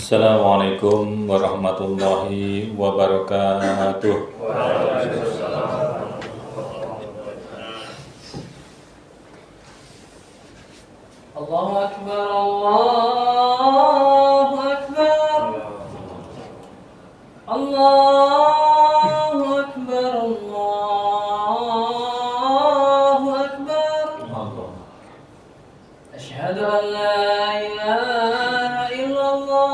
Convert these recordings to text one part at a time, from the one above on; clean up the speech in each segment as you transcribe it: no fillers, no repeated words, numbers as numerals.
Assalamualaikum warahmatullahi wabarakatuh. Allahu Akbar, Allahu Akbar, Allahu Akbar, Allahu Akbar. Asyhadu an la ilaha illallah.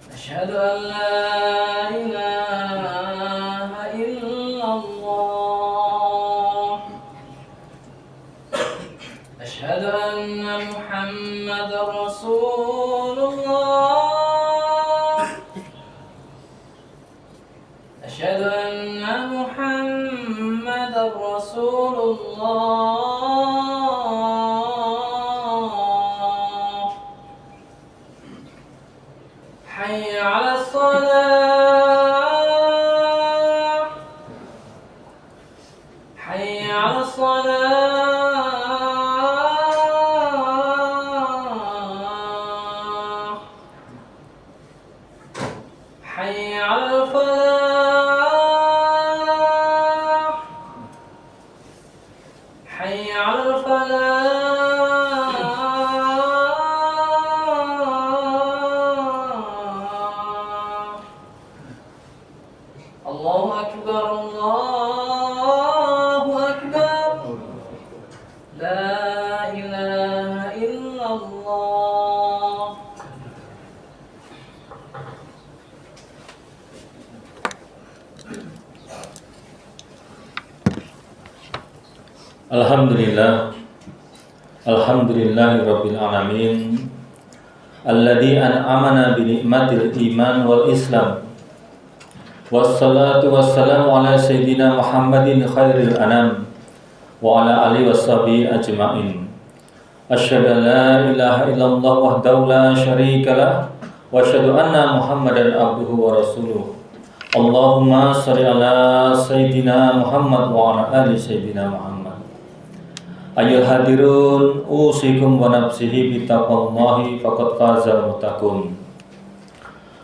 Asyhadu an la ilaha illallah. Asyhadu anna Muhammadar Rasulullah. Asyhadu anna Muhammadar Rasulullah. Hayya 'alas shalah. Hayya 'alas shalah. حي على الفلاح. حي على الفلاح. الله أكبر، الله أكبر. لا إله إلا الله. Alhamdulillah, alhamdulillahirabbil alamin, alladzi an'amana bi ni'matil iman wal islam. Wassalatu wassalamu ala sayyidina Muhammadin khairil anam wa ala alihi washabihi ajmain. Asyhadu an la ilaha illallah wahdahu la syarikalah wa asyhadu anna Muhammadan abduhu wa rasuluh. Allahumma shalli ala sayyidina Muhammad wa ala ali sayyidina Muhammad. Ayyuhal hadirun, usikum wa nafsihi bitaqwallahi faqad fazal muttaqun.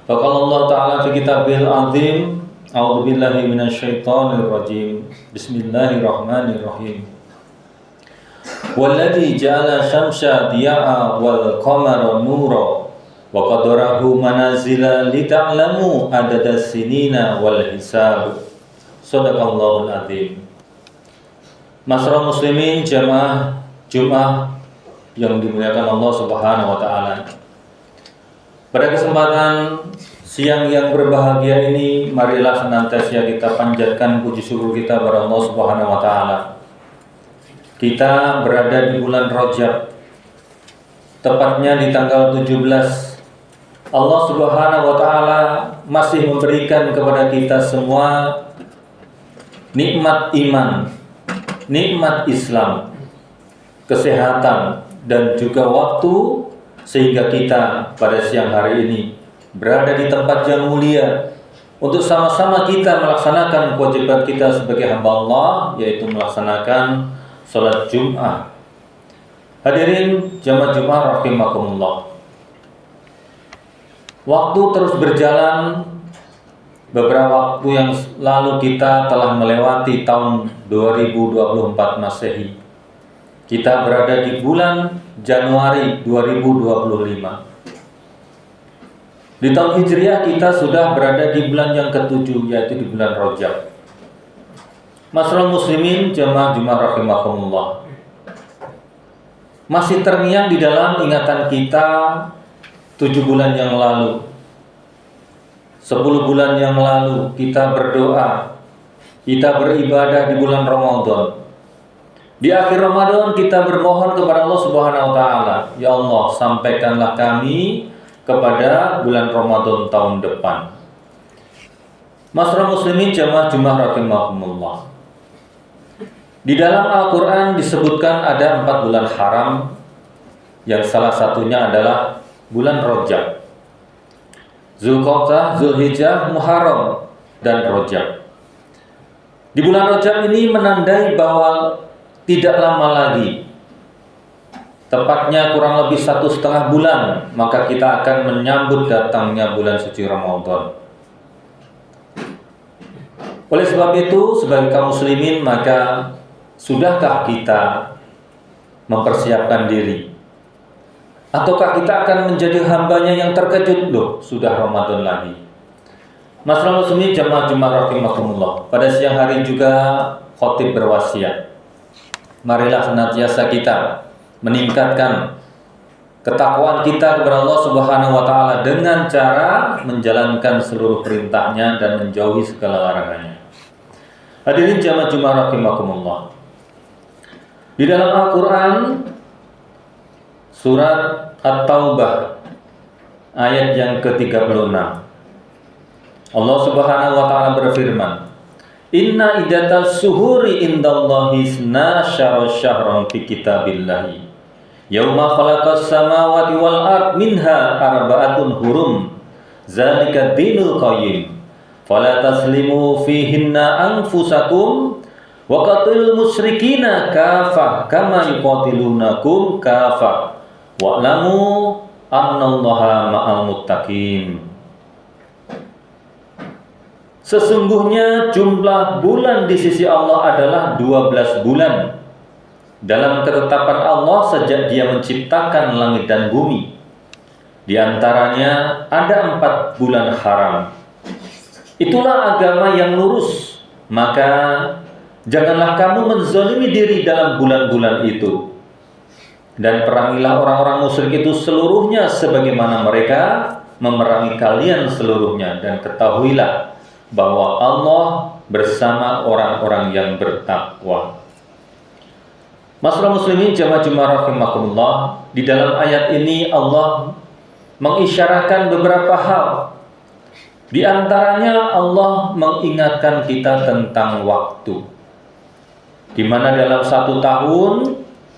Faqala Allah Ta'ala fi kitabil azim, a'udzu billahi minasyaitonir rajim. Bismillahirrahmanirrahim. Walladzi ja'ala syamsa diya'a wal qamara nura wa qadarahu manazila lita'lamu adadas sinina wal hisab. Shadaqallahul azim. Masyarakat muslimin jamaah Jumat yang dimuliakan Allah Subhanahu wa taala. Pada kesempatan siang yang berbahagia ini, marilah senantiasa kita panjatkan puji syukur kita kepada Allah Subhanahu wa taala. Kita berada di bulan Rajab, tepatnya di tanggal 17. Allah Subhanahu wa taala masih memberikan kepada kita semua nikmat iman, nikmat Islam, kesehatan, dan juga waktu, sehingga kita pada siang hari ini berada di tempat yang mulia untuk sama-sama kita melaksanakan kewajiban kita sebagai hamba Allah, yaitu melaksanakan sholat Jum'ah. Hadirin jamaah Jum'ah rahimakumullah. Waktu terus berjalan. Beberapa waktu yang lalu kita telah melewati tahun 2024 Masehi. Kita berada di bulan Januari 2025. Di tahun Hijriah kita sudah berada di bulan yang ke-7, yaitu di bulan Rajab. Masyarakat muslimin jamaah Jumat rahimakumullah, masih terngiang di dalam ingatan kita 7 bulan yang lalu. 10 bulan yang lalu kita berdoa, kita beribadah di bulan Ramadan. Di akhir Ramadan kita bermohon kepada Allah Subhanahu wa taala, ya Allah, sampaikanlah kami kepada bulan Ramadan tahun depan. Masyarakat muslimin jamaah Jumat rahimakumullah. Di dalam Al-Qur'an disebutkan ada 4 bulan haram, yang salah satunya adalah bulan Rajab. Zulqa'dah, Zulhijjah, Muharram, dan Rajab. Di bulan Rajab ini menandai bahwa tidak lama lagi tepatnya kurang lebih 1,5 bulan, maka kita akan menyambut datangnya bulan suci Ramadan. Oleh sebab itu, sebagai kaum muslimin, maka sudahkah kita mempersiapkan diri? Ataukah kita akan menjadi hambanya yang terkejut, loh sudah Ramadan lagi? Masyaallah muslimin jamaah Jumat rahimakumullah. Pada siang hari juga khatib berwasiat, marilah senantiasa kita meningkatkan ketakwaan kita kepada Allah Subhanahu wa taala dengan cara menjalankan seluruh perintahnya dan menjauhi segala larangannya. Hadirin jamaah Jumat rahimakumullah. Di dalam Al-Qur'an surat At-Taubah ayat yang ke-36, Allah Subhanahu wa taala berfirman, "Inna iddatal suhuri indallahi 12 syahran fi kitabillahi. Yauma khalaqas samawati wal ard minha arba'atun hurum. Zalika dinul qayyim. Fala taslimu fihinna anfusakum wa qatilul musyrikina kafah kama yuqatilunakum kafah. Wa'lamu annallaha ma'al muttaqin." Sesungguhnya jumlah bulan di sisi Allah adalah 12 bulan dalam ketetapan Allah sejak Dia menciptakan langit dan bumi. Di antaranya ada 4 bulan haram. Itulah agama yang lurus. Maka janganlah kamu menzalimi diri dalam bulan-bulan itu. Dan perangilah orang-orang musyrik itu seluruhnya sebagaimana mereka memerangi kalian seluruhnya. Dan ketahuilah bahwa Allah bersama orang-orang yang bertakwa. Masyaallah muslimin jamaah Jumat rahimakumullah, di dalam ayat ini Allah mengisyaratkan beberapa hal. Di antaranya Allah mengingatkan kita tentang waktu, di mana dalam 1 tahun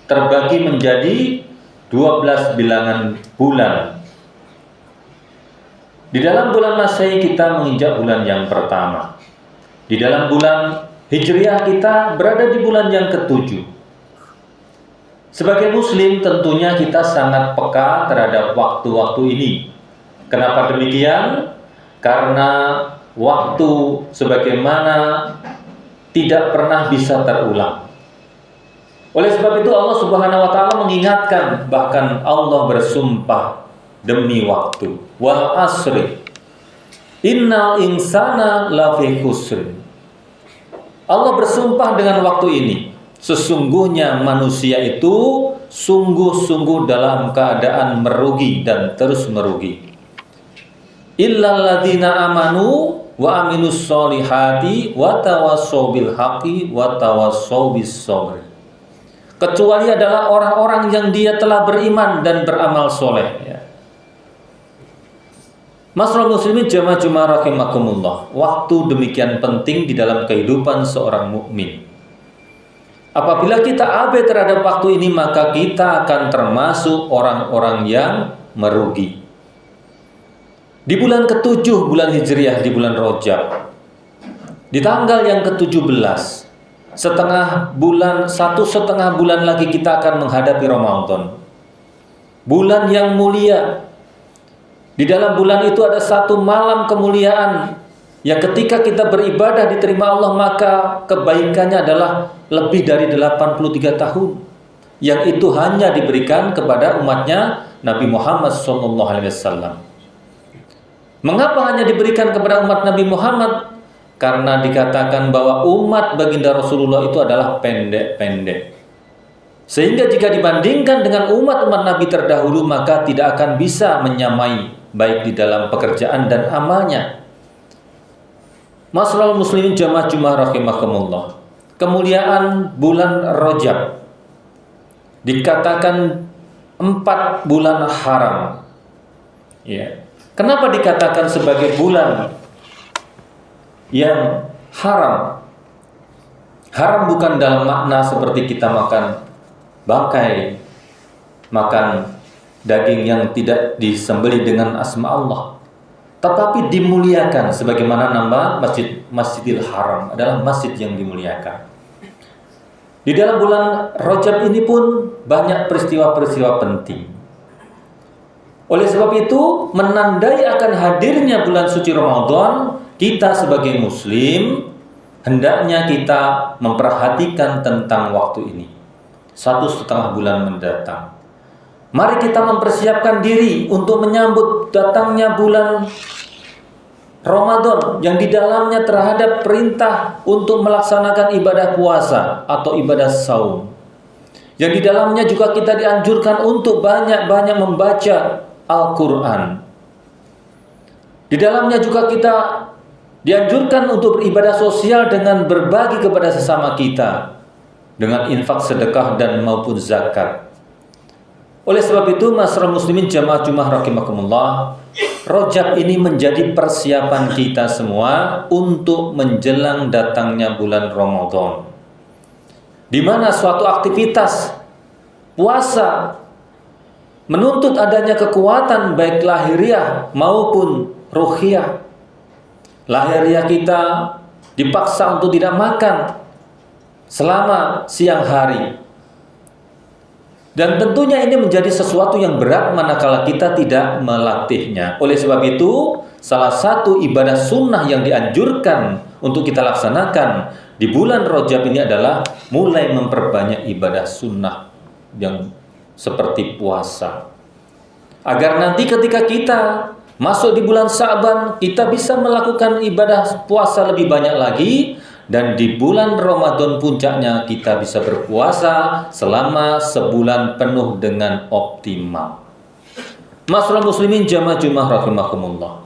terbagi menjadi 12 bilangan bulan. Di dalam bulan Masehi kita menginjak bulan yang pertama. Di dalam bulan Hijriah kita berada di bulan yang ke-7. Sebagai muslim tentunya kita sangat peka terhadap waktu-waktu ini. Kenapa demikian? Karena waktu sebagaimana tidak pernah bisa terulang. Oleh sebab itu Allah Subhanahu wa taala mengingatkan, bahkan Allah bersumpah demi waktu, wal asri innal insana lafi khusr. Allah bersumpah dengan waktu ini, sesungguhnya manusia itu sungguh-sungguh dalam keadaan merugi dan terus merugi. Illal ladzina amanu wa aminus solihati wa tawassaw bil haqqi wa tawassaw bis sabr. Kecuali adalah orang-orang yang dia telah beriman dan beramal soleh, ya. Masyaallah muslimin jamaah Jumat rahimakumullah, waktu demikian penting di dalam kehidupan seorang mukmin. Apabila kita abai terhadap waktu ini, maka kita akan termasuk orang-orang yang merugi. Di bulan ke-7 bulan Hijriah, di bulan Rajab, di tanggal yang ke-17, setengah bulan, 1,5 bulan lagi kita akan menghadapi Ramadan. Bulan yang mulia. Di dalam bulan itu ada 1 malam kemuliaan yang ketika kita beribadah diterima Allah, maka kebaikannya adalah lebih dari 83 tahun. Yang itu hanya diberikan kepada umatnya Nabi Muhammad SAW. Mengapa hanya diberikan kepada umat Nabi Muhammad? Karena dikatakan bahwa umat baginda Rasulullah itu adalah pendek-pendek. Sehingga jika dibandingkan dengan umat-umat Nabi terdahulu, maka tidak akan bisa menyamai baik di dalam pekerjaan dan amalnya. Masyaallah muslimin jamaah Jumat rahimakumullah. Kemuliaan bulan Rajab dikatakan 4 bulan haram. Ya. Kenapa dikatakan sebagai bulan yang haram? Haram bukan dalam makna seperti kita makan bangkai, makan daging yang tidak disembelih dengan asma Allah, tetapi dimuliakan sebagaimana nama Masjidil Haram adalah masjid yang dimuliakan. Di dalam bulan Rajab ini pun banyak peristiwa-peristiwa penting. Oleh sebab itu, menandai akan hadirnya bulan suci Ramadan, kita sebagai muslim hendaknya kita memperhatikan tentang waktu ini. 1,5 bulan mendatang. Mari kita mempersiapkan diri untuk menyambut datangnya bulan Ramadan yang di dalamnya terhadap perintah untuk melaksanakan ibadah puasa atau ibadah saum. Yang di dalamnya juga kita dianjurkan untuk banyak-banyak membaca Al-Quran. Di dalamnya juga kita dianjurkan untuk beribadah sosial dengan berbagi kepada sesama kita dengan infak, sedekah dan maupun zakat. Oleh sebab itu, masyarakat muslimin jamaah Jumat rahimakumullah, Rajab ini menjadi persiapan kita semua untuk menjelang datangnya bulan Ramadan, di mana suatu aktivitas puasa menuntut adanya kekuatan baik lahiriah maupun ruhiyah. Lahiriah kita dipaksa untuk tidak makan selama siang hari. Dan tentunya ini menjadi sesuatu yang berat manakala kita tidak melatihnya. Oleh sebab itu, salah satu ibadah sunnah yang dianjurkan untuk kita laksanakan di bulan Rajab ini adalah mulai memperbanyak ibadah sunnah yang seperti puasa. Agar nanti ketika kita masuk di bulan Sya'ban, kita bisa melakukan ibadah puasa lebih banyak lagi. Dan di bulan Ramadan puncaknya kita bisa berpuasa selama sebulan penuh dengan optimal. Masyaallah muslimin jamaah Jumat rahimakumullah.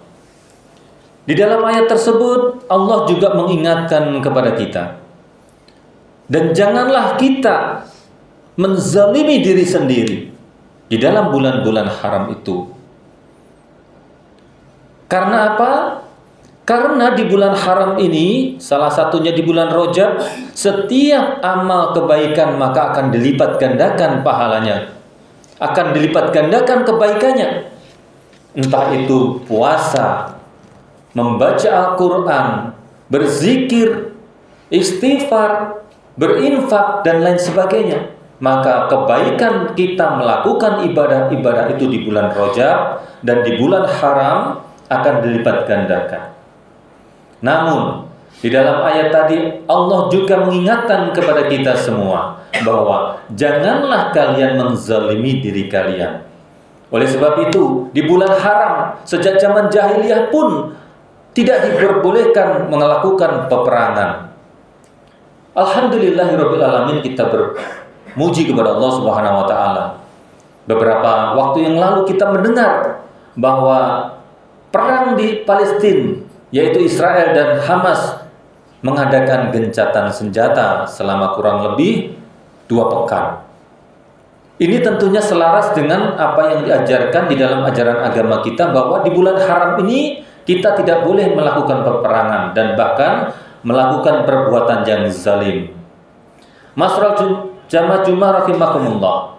Di dalam ayat tersebut Allah juga mengingatkan kepada kita. Dan janganlah kita menzalimi diri sendiri di dalam bulan-bulan haram itu. Karena apa? Karena di bulan haram ini, salah satunya di bulan Rajab, setiap amal kebaikan maka akan dilipat gandakan pahalanya, akan dilipat gandakan kebaikannya. Entah itu puasa, membaca Al-Quran, berzikir, istighfar, berinfak dan lain sebagainya. Maka kebaikan kita melakukan ibadah-ibadah itu di bulan Rajab dan di bulan haram akan dilipat gandakan. Namun di dalam ayat tadi Allah juga mengingatkan kepada kita semua bahwa janganlah kalian menzalimi diri kalian. Oleh sebab itu di bulan haram sejak zaman jahiliyah pun tidak diperbolehkan melakukan peperangan. Alhamdulillahirabbil alamin, kita bermuji kepada Allah Subhanahu wa taala. Beberapa waktu yang lalu kita mendengar bahwa perang di Palestina, yaitu Israel dan Hamas, mengadakan gencatan senjata selama kurang lebih 2 pekan. Ini tentunya selaras dengan apa yang diajarkan di dalam ajaran agama kita, bahwa di bulan haram ini kita tidak boleh melakukan peperangan dan bahkan melakukan perbuatan yang zalim. Masyaallah jamaah Jumat rahimakumullah.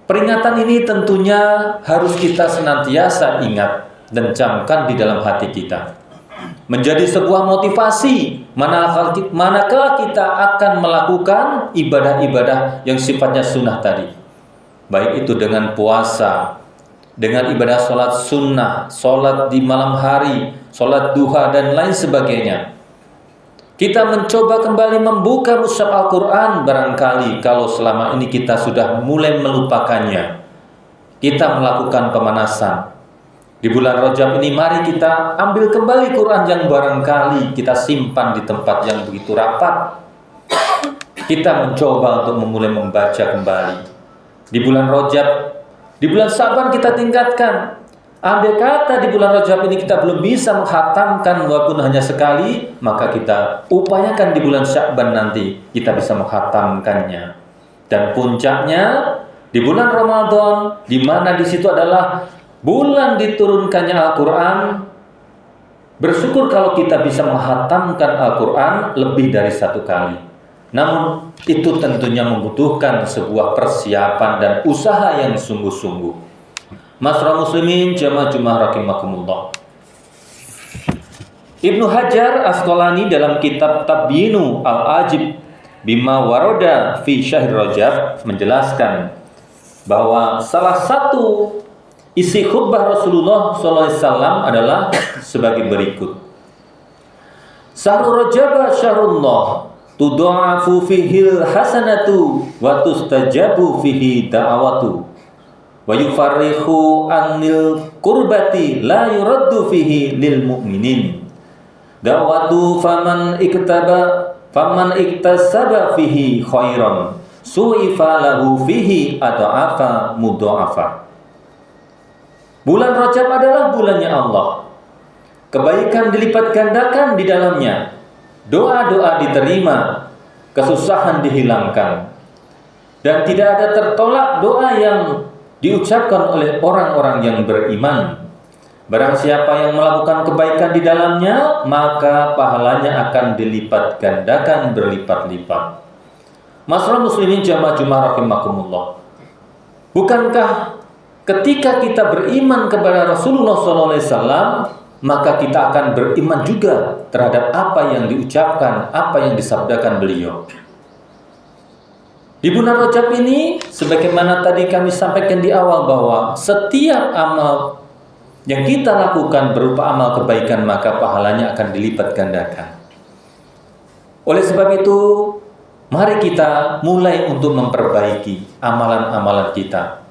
Peringatan ini tentunya harus kita senantiasa ingat dan camkan di dalam hati kita, menjadi sebuah motivasi manakala kita akan melakukan ibadah-ibadah yang sifatnya sunnah tadi, baik itu dengan puasa, dengan ibadah sholat sunnah, sholat di malam hari, sholat duha dan lain sebagainya. Kita mencoba kembali membuka mushaf Al-Quran, barangkali kalau selama ini kita sudah mulai melupakannya. Kita melakukan pemanasan. Di bulan Rajab ini mari kita ambil kembali Quran yang barangkali kita simpan di tempat yang begitu rapat. Kita mencoba untuk memulai membaca kembali. Di bulan Rajab, di bulan Sya'ban kita tingkatkan. Andai kata di bulan Rajab ini kita belum bisa menghatamkan walaupun hanya sekali, maka kita upayakan di bulan Sya'ban nanti kita bisa menghatamkannya. Dan puncaknya di bulan Ramadan, di mana di situ adalah bulan diturunkannya Al-Quran. Bersyukur kalau kita bisa menghatamkan Al-Quran lebih dari 1 kali. Namun itu tentunya membutuhkan sebuah persiapan dan usaha yang sungguh-sungguh. Masyaallah muslimin jamaah Jumat rahimakumullah. Ibnu Hajar Asqalani dalam kitab Tabyinu Al-Ajib bima waroda fi syahr Rajab, menjelaskan bahwa salah satu isi khutbah Rasulullah SAW adalah sebagai berikut. Syahrul Rajab syahrullah tudha'afu fihil hasanatu wa tustajabu fihi da'awatu wa yufarrihu anil kurbati la yuraddu fihi lil mu'minin da'watu faman iktasaba fihi khairan su'ifa lahu fihi adha'afa mudha'afa. Bulan Rajab adalah bulannya Allah. Kebaikan dilipat gandakan di dalamnya. Doa-doa diterima, kesusahan dihilangkan. Dan tidak ada tertolak doa yang diucapkan oleh orang-orang yang beriman. Barang siapa yang melakukan kebaikan di dalamnya, maka pahalanya akan dilipat gandakan berlipat-lipat. Masyaallah muslimin jamaah Jumat rahimakumullah. Bukankah ketika kita beriman kepada Rasulullah SAW, maka kita akan beriman juga terhadap apa yang diucapkan, apa yang disabdakan beliau. Di bulan Rajab ini, sebagaimana tadi kami sampaikan di awal bahwa setiap amal yang kita lakukan berupa amal kebaikan, maka pahalanya akan dilipat gandakan. Oleh sebab itu, mari kita mulai untuk memperbaiki amalan-amalan kita,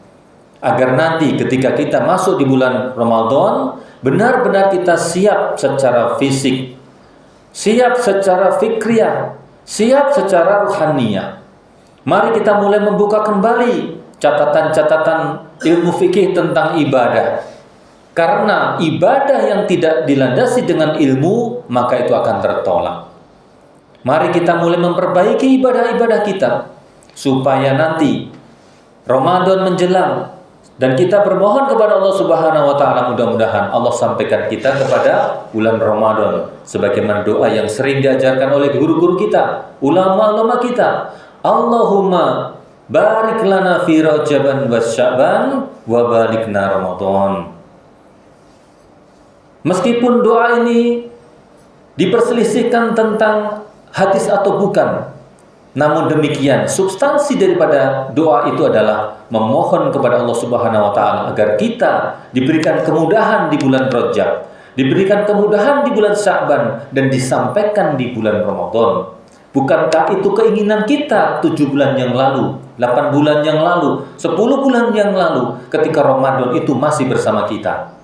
agar nanti ketika kita masuk di bulan Ramadan, benar-benar kita siap secara fisik, siap secara fikriyah, siap secara ruhaniyah. Mari kita mulai membuka kembali catatan-catatan ilmu fikih tentang ibadah. Karena ibadah yang tidak dilandasi dengan ilmu, maka itu akan tertolak. Mari kita mulai memperbaiki ibadah-ibadah kita, supaya nanti Ramadan menjelang, dan kita bermohon kepada Allah Subhanahu wa taala, mudah-mudahan Allah sampaikan kita kepada bulan Ramadan sebagaimana doa yang sering diajarkan oleh guru-guru kita, ulama-ulama kita. Allahumma barik lana fi Rajaban wa Sya'ban wa balikna Ramadan. Meskipun doa ini diperselisihkan tentang hadis atau bukan, namun demikian, substansi daripada doa itu adalah memohon kepada Allah Subhanahu wa taala agar kita diberikan kemudahan di bulan Rajab, diberikan kemudahan di bulan Sya'ban, dan disampaikan di bulan Ramadan. Bukankah itu keinginan kita 7 bulan yang lalu, 8 bulan yang lalu, 10 bulan yang lalu, ketika Ramadan itu masih bersama kita?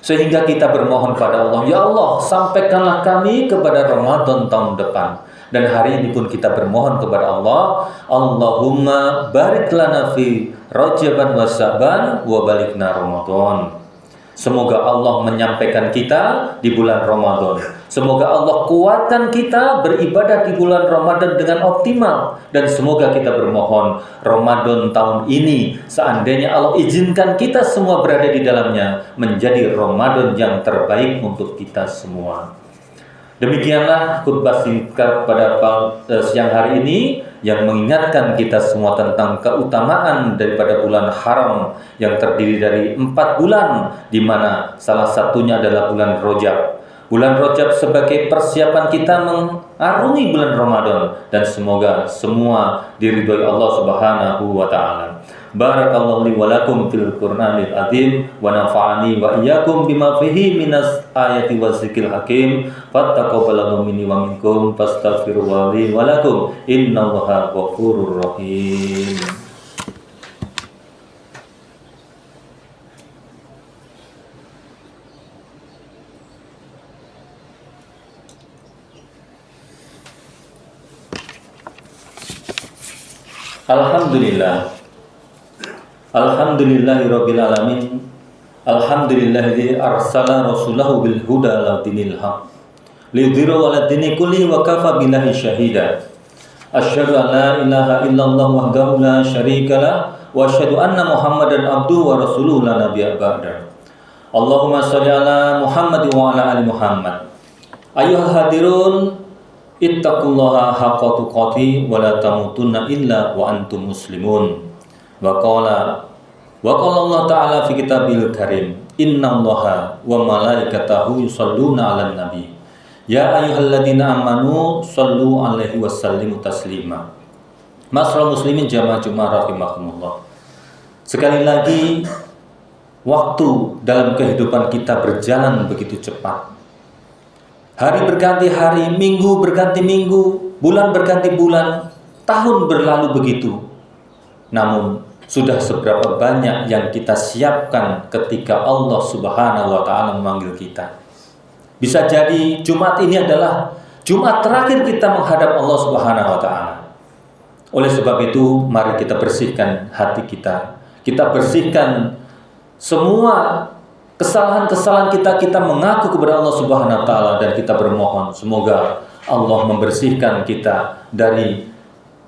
Sehingga kita bermohon pada Allah, ya Allah, sampaikanlah kami kepada Ramadan tahun depan. Dan hari ini pun kita bermohon kepada Allah, Allahumma barik lana fi Rajaban wa Sya'ban wa balikna Ramadan. Semoga Allah menyampaikan kita di bulan Ramadan. Semoga Allah kuatkan kita beribadah di bulan Ramadan dengan optimal. Dan semoga kita bermohon Ramadan tahun ini, seandainya Allah izinkan kita semua berada di dalamnya, menjadi Ramadan yang terbaik untuk kita semua. Demikianlah khutbah singkat pada siang hari ini yang mengingatkan kita semua tentang keutamaan daripada bulan haram yang terdiri dari 4 bulan, di mana salah satunya adalah bulan Rajab. Bulan Rajab sebagai persiapan kita mengarungi bulan Ramadan, dan semoga semua diridhoi Allah Subhanahu wa taala. Barakallahu li wa lakum fil Qur'anil azim wa nafa'ani wa iyyakum bima fihi minas ayati wa zikril hakim. Fattaqabbalallahu minni wa minkum fastaghfirullaha li wa lakum innallaha ghafurur rahim. Alhamdulillah. Alhamdulillahirabbil alamin. Alhamdulillahilladzi arsala rasulahu bil huda wa dinil haq lidhira ala dini kulli wa kafa billahi syahida. Asyhadu an la ilaha illallah wahdahu la syarikalah wa asyhadu anna Muhammadan abduhu wa rasuluhu la nabiyya ba'da. Allahumma shalli ala Muhammad wa ala ali Muhammad. Ayyuhal hadirun, ittaqullaha haqqa tuqatih wa la tamutunna illa wa antum muslimun. Wa qala Allah ta'ala fi kitabil karim, innallaha wa malaikatahu yusholluna 'alan nabi Ya ayyuhalladzina amanu sallu alaihi wasallimu taslima. Ma'asyiral muslimin jamaah Jumat rahimakumullah. Sekali lagi, waktu dalam kehidupan kita berjalan begitu cepat. Hari berganti hari, minggu berganti minggu, bulan berganti bulan, tahun berlalu begitu. Namun sudah seberapa banyak yang kita siapkan ketika Allah Subhanahu wa taala memanggil kita. Bisa jadi Jumat ini adalah Jumat terakhir kita menghadap Allah Subhanahu wa taala. Oleh sebab itu, mari kita bersihkan hati kita. Kita bersihkan semua kesalahan-kesalahan kita mengaku kepada Allah Subhanahu wa taala dan kita bermohon semoga Allah membersihkan kita dari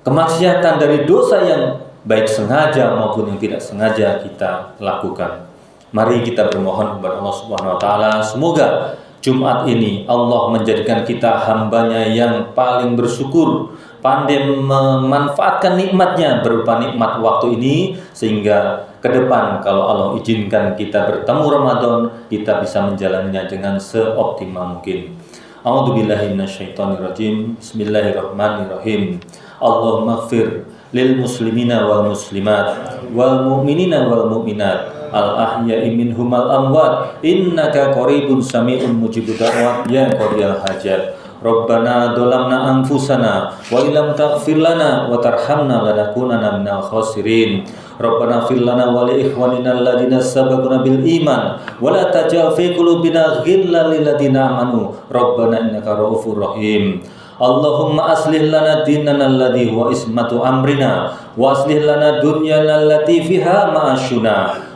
kemaksiatan, dari dosa yang baik sengaja maupun yang tidak sengaja kita lakukan. Mari kita bermohon kepada Allah Subhanahu wa taala semoga Jumat ini Allah menjadikan kita hambanya yang paling bersyukur, pandai memanfaatkan nikmatnya berupa nikmat waktu ini, sehingga ke depan kalau Allah izinkan kita bertemu Ramadan, kita bisa menjalaninya dengan seoptimal mungkin. A'udzubillahi minasyaitonirrajim. Bismillahirrahmanirrahim. Allahumma ighfir lil muslimina wal muslimat wal mu'minina wal mu'minat al ahya'i minhum al amwat innaka qaribun sami'un mujibud da'wat ya qadiyal hajat. Rabbana dolamna anfusana wa illam taghfir lana wa tarhamna lanakunanna minal khasirin. Rabbana fir lana wa li ikhwanina alladziina sabaquna bil iman wa la taj'al fi qulubina ghillan lil ladziina amanu Rabbana innaka ra'ufur rahim. Allahumma aslih lana dinana alladzi huwa ismatu amrina wa aslih lana dunyana allati fiha ma'asyuna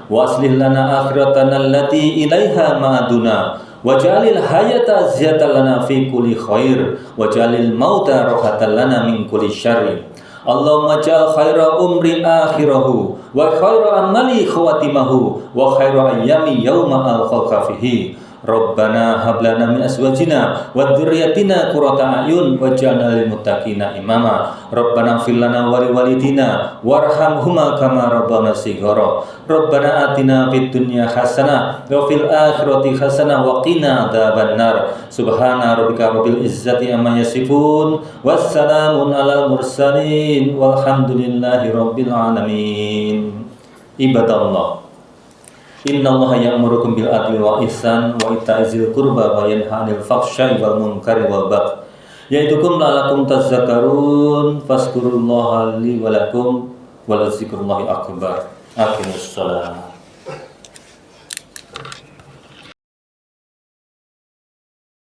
wa aslih lana akhiratana allati ilaiha ma'aduna waj'alil hayata ziyadatan lana fi kulli khair waj'alil mauta rahatan lana min kulli syarri. Allahumma ja'al khaira umri akhirahu wa khaira amali khawatimahu wa khaira ayyami yawma al-khalqa fihi. Rabbana hab lana min azwajina wa dzurriyyatina qurrata a'yun waj'alna lil muttaqina imama. Rabbana ighfir lana wa liwalidina warhamhuma kama rabbana shighara. Rabbana atina fid dunya hasanah wa fil akhirati hasanah wa qina adzabannar. Subhana rabbika rabbil izzati amma yasifun wassalamun alal mursalin walhamdulillahi rabbil alamin. Ibadallah, innallaha ya'murukum bil adli wa ihsan wa ita'izil qurba wa yanha 'anil fahsya'i wal munkari wal baghi ya'idukum la'allakum tadhakkarun fazkurullaha li wa lakum wa la dzikrullahi akbar. Aqimussalam.